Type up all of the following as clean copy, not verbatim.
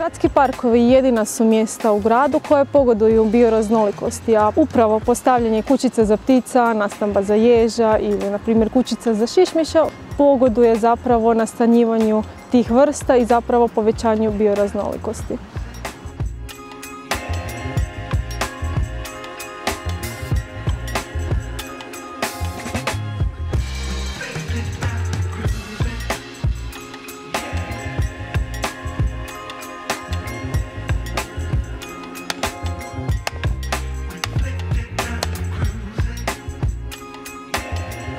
Gradski parkovi jedina su mjesta u gradu koje pogoduju bioraznolikosti, a upravo postavljanje kućica za ptica, nastamba za ježa ili na primjer kućica za šišmiša pogoduje zapravo nastanjivanju tih vrsta i zapravo povećanju bioraznolikosti.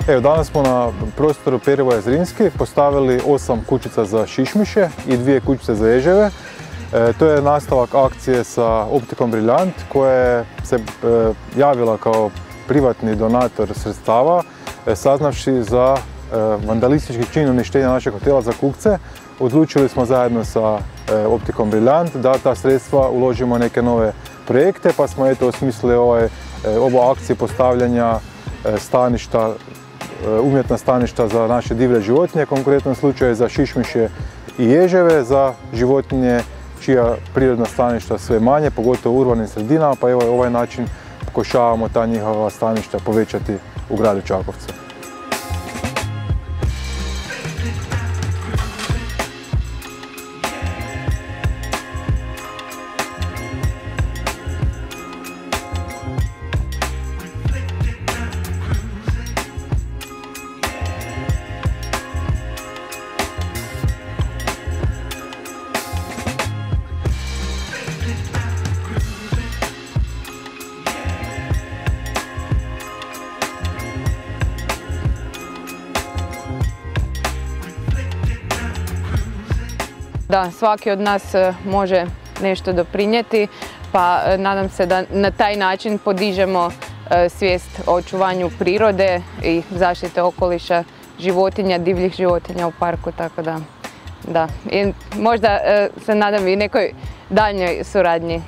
Evo, danas smo na prostoru Perivoja Zrinski postavili 8 kućica za šišmiše i 2 kućice za ježeve. To je nastavak akcije sa Optikom Briljant koja se javila kao privatni donator sredstava saznavši za vandalistički čin uništenja našeg hotela za kukce. Odlučili smo zajedno sa Optikom Briljant da ta sredstva uložimo u neke nove projekte, pa smo osmislili ovu akciju postavljanja staništa, umjetna staništa za naše divlje životinje, konkretno slučaju za šišmiše i ježeve, za životinje čija prirodna staništa sve manje, pogotovo u urbanim sredinama, pa evo ovaj način pokušavamo ta njihova staništa povećati u gradu Čakovcu. Da, svaki od nas može nešto doprinijeti, pa nadam se da na taj način podižemo svijest o očuvanju prirode i zaštite okoliša životinja, divljih životinja u parku, tako da. I možda se nadam i nekoj daljnjoj suradnji.